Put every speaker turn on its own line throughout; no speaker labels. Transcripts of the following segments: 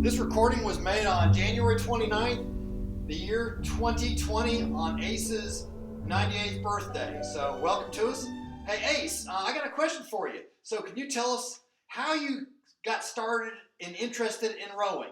This recording was made on January 29th, the year 2020, on Ace's 98th birthday. So, welcome to us. Hey, Ace, I got a question for you. So, can you tell us how you got started and interested in rowing?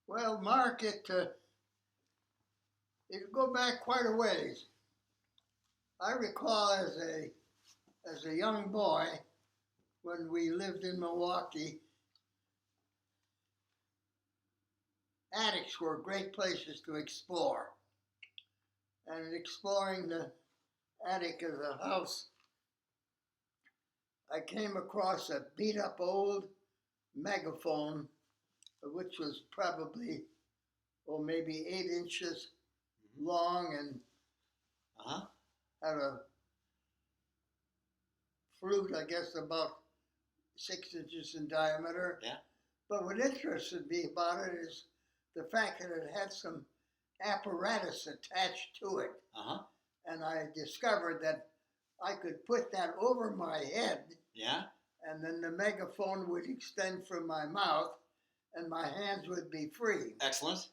Well, Mark, it go back quite a ways. I recall as a young boy, when we lived in Milwaukee, attics were great places to explore. And exploring the attic of the house, I came across a beat up old megaphone, which was probably, maybe 8 inches long and had a flute, I guess, about 6 inches in diameter.
Yeah.
But what interested me about it is the fact that it had some apparatus attached to it. And I discovered that I could put that over my head.
Yeah.
And then the megaphone would extend from my mouth and my hands would be free.
Excellent.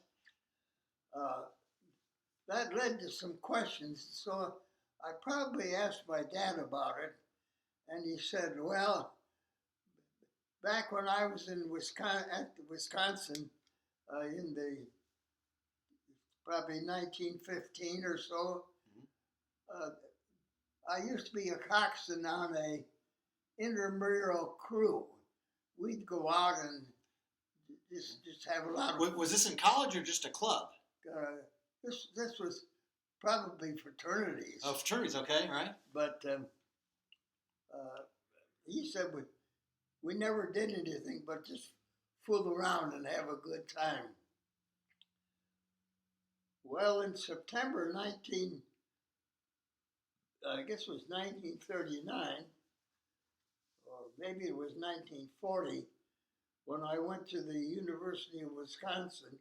That led to some questions. So I probably asked my dad about it, and he said, well, back when I was in Wisconsin, in the probably 1915 or so, I used to be a coxswain on a intramural crew. We'd go out and just have a lot of.
Was this in college or just a club?
This was probably fraternities.
Oh, fraternities, okay, right.
But he said we never did anything but just fool around and have a good time. Well, in September I guess it was 1939, or maybe it was 1940, when I went to the University of Wisconsin.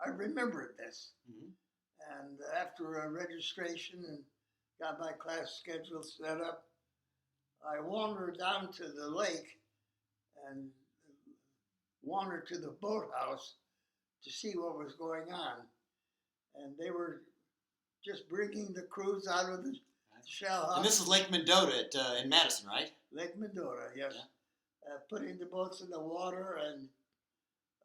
I remembered this. And after a registration and got my class schedule set up, I wandered down to the lake and wandered to the boathouse to see what was going on. And they were just bringing the crews out of the shell house.
And this is Lake Mendota in Madison, right?
Lake Mendota, yes. Yeah. Putting the boats in the water, and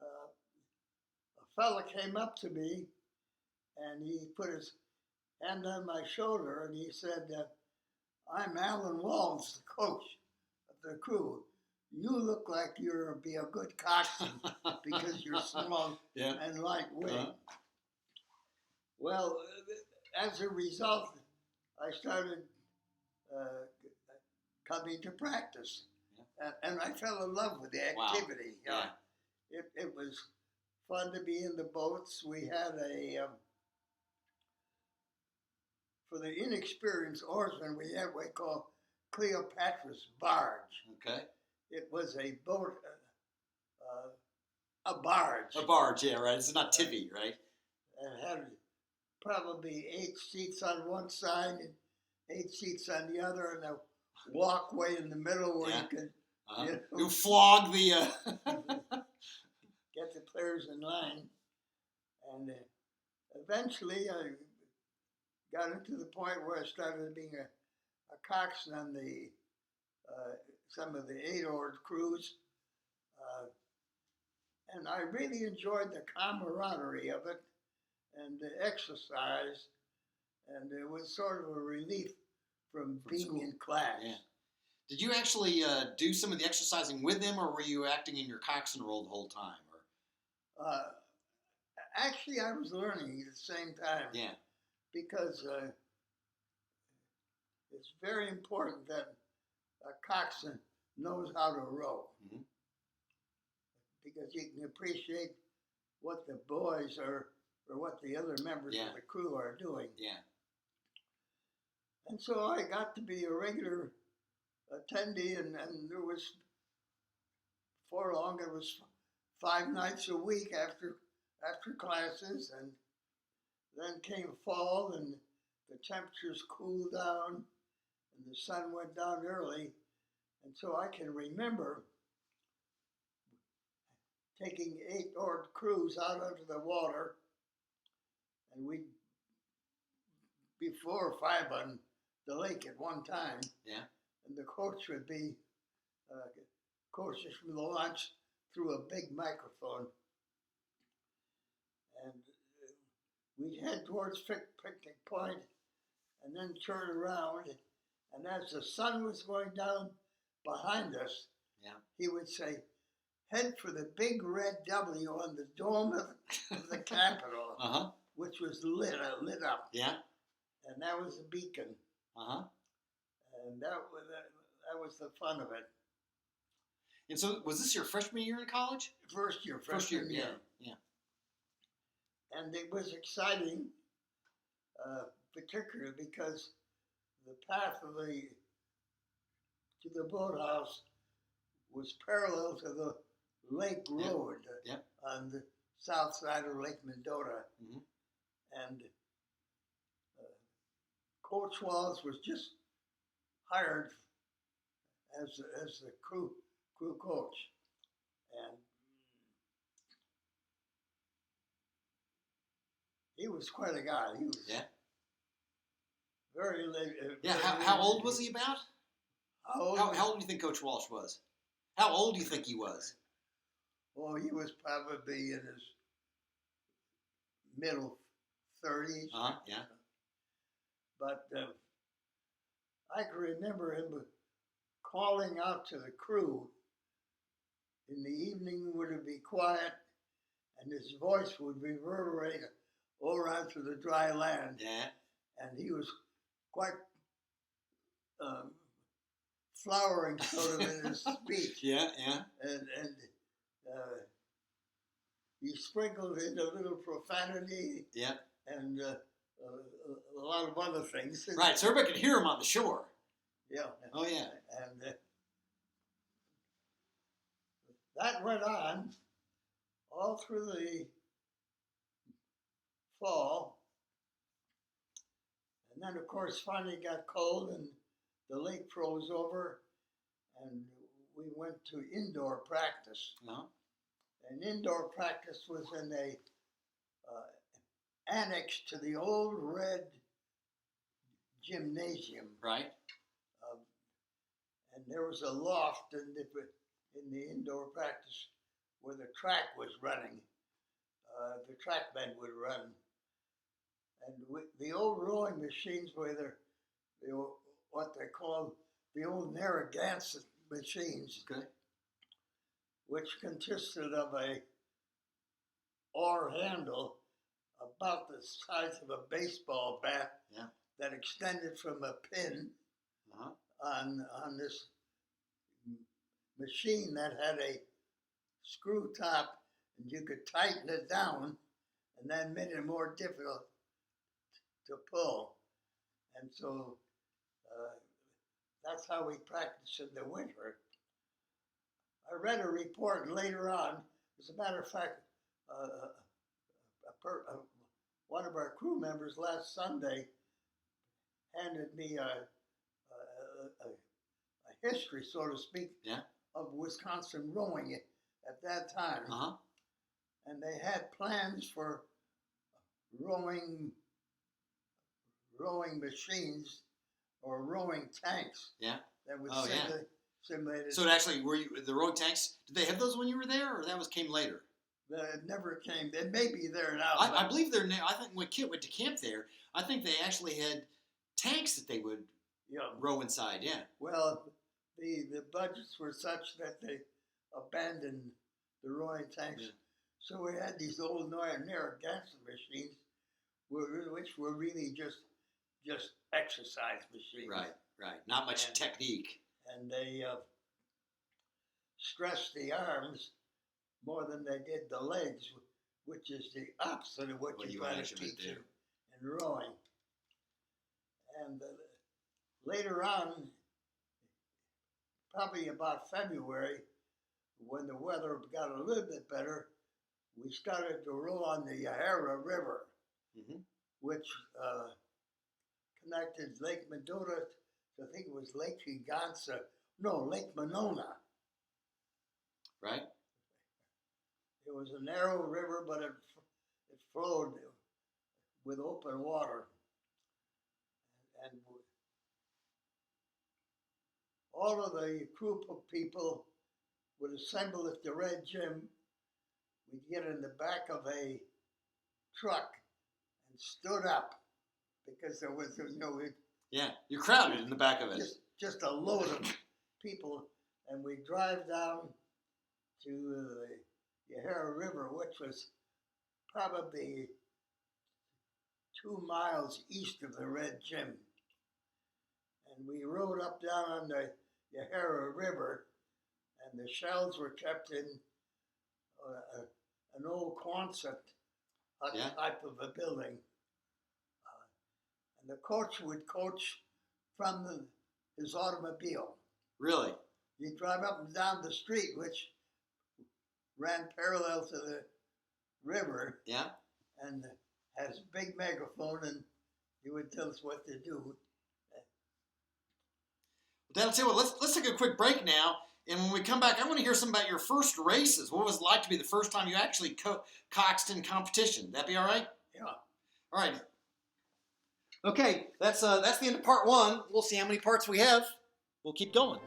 a fella came up to me and he put his hand on my shoulder and he said, I'm Alan Walls, the coach of the crew. You look like you'll be a good coxswain because you're small and lightweight. Well, as a result, I started coming to practice. And I fell in love with the activity.
Wow.
It was fun to be in the boats. We had for the inexperienced oarsmen, we had what we call Cleopatra's barge.
Okay.
It was a boat, a barge.
A barge, yeah, right. It's not Tivy, right?
It had probably 8 seats on one side and 8 seats on the other, and a walkway in the middle where you could
you flog the
get the players in line. And eventually I got into the point where I started being a coxswain on the some of the 8-oared crews, and I really enjoyed the camaraderie of it and the exercise, and it was sort of a relief from being
school.
in class.
Yeah. Did you actually do some of the exercising with him, or were you acting in your coxswain role the whole time? Or?
Actually, I was learning at the same time.
Yeah.
Because it's very important that a coxswain knows how to row. Because you can appreciate what the boys or what the other members of the crew are doing.
Yeah.
And so I got to be a regular attendee, and there was, for long, it was 5 nights a week after classes, and then came fall and the temperatures cooled down and the sun went down early. And so I can remember taking 8 oared crews out onto the water, and we'd be 4 or 5 on the lake at one time.
Yeah.
And the coach would be coaches from the launch through a big microphone. And we'd head towards Picnic Point and then turn around. And as the sun was going down behind us,
Yeah.
he would say, head for the big red W on the dome of the Capitol,
Uh-huh.
which was lit up.
Yeah.
And that was the beacon.
Uh-huh.
And that was the fun of it.
And so, was this your freshman year in college?
First year.
Yeah. Yeah.
And it was exciting, particularly because the path to the boathouse was parallel to the lake road
Yep.
on the south side of Lake Mendota.
Mhm.
And Coach Walls was just hired as the crew coach. And he was quite a guy. He was
Yeah.
very late.
Yeah. How old was he about?
How old?
How old do you think Coach Walsh was? How old do you think he was?
Well, he was probably in his middle 30s.
Uh-huh. Yeah.
But I can remember him calling out to the crew. In the evening, would it be quiet, and his voice would reverberate all onto the dry land.
Yeah.
And he was quite flowering sort of in his speech.
Yeah. Yeah.
And he sprinkled in a little profanity
Yeah.
and a lot of other things.
Right. So everybody could hear him on the shore.
Yeah.
Oh yeah.
And that went on all through the fall. And then, of course, finally it got cold and the lake froze over, and we went to indoor practice.
Uh-huh.
And indoor practice was in a annex to the old red gymnasium.
Right.
And there was a loft in the indoor practice where the track was running. The trackmen would run. And the old rowing machines were what they called the old Narragansett machines,
Okay.
which consisted of a oar handle about the size of a baseball bat.
Yeah.
That extended from a pin
Uh-huh.
on this machine that had a screw top, and you could tighten it down, and that made it more difficult to pull. And so that's how we practiced in the winter. I read a report later on. As a matter of fact, one of our crew members last Sunday handed me a history, so to speak,
Yeah.
of Wisconsin rowing at that time.
Uh-huh.
And they had plans for rowing machines or rowing tanks.
Yeah.
That would
Oh, yeah.
simulate it.
So it actually, were you the road tanks? Did they have those when you were there, or that came later?
It never came. It may be there now.
I believe they're now. I think when Kit went to camp there, I think they actually had tanks that they would row inside. Yeah.
Well, the budgets were such that they abandoned the rowing tanks.
Yeah.
So we had these old Narragansett machines, which were really just exercise machines.
Right. Right. Not much
And-
technique.
And they stressed the arms more than they did the legs, which is the opposite of what you try to
actually
teach
do.
in rowing. And later on, probably about February, when the weather got a little bit better, we started to row on the Yahara River,
Mm-hmm.
which connected Lake Mendota to, I think it was Lake Higansa, no, Lake Monona.
Right.
It was a narrow river, but it flowed with open water. And all of the group of people would assemble at the Red Gym. We'd get in the back of a truck and stood up because there was no.
Yeah, you're crowded in the back of it.
Just a load of people, and we drive down to the Yahara River, which was probably 2 miles east of the Red Gym. And we rode up down on the Yahara River, and the shells were kept in an old Quonset type of a building. And the coach would coach from his automobile.
Really?
He'd drive up and down the street, which ran parallel to the river.
Yeah.
And has a big megaphone, and he would tell us what to do.
Dad, I'll tell you what, let's take a quick break now. And when we come back, I want to hear some about your first races. What was it like to be the first time you actually coxed in competition? That be all right?
Yeah.
All right. Okay, that's the end of part one. We'll see how many parts we have. We'll keep going.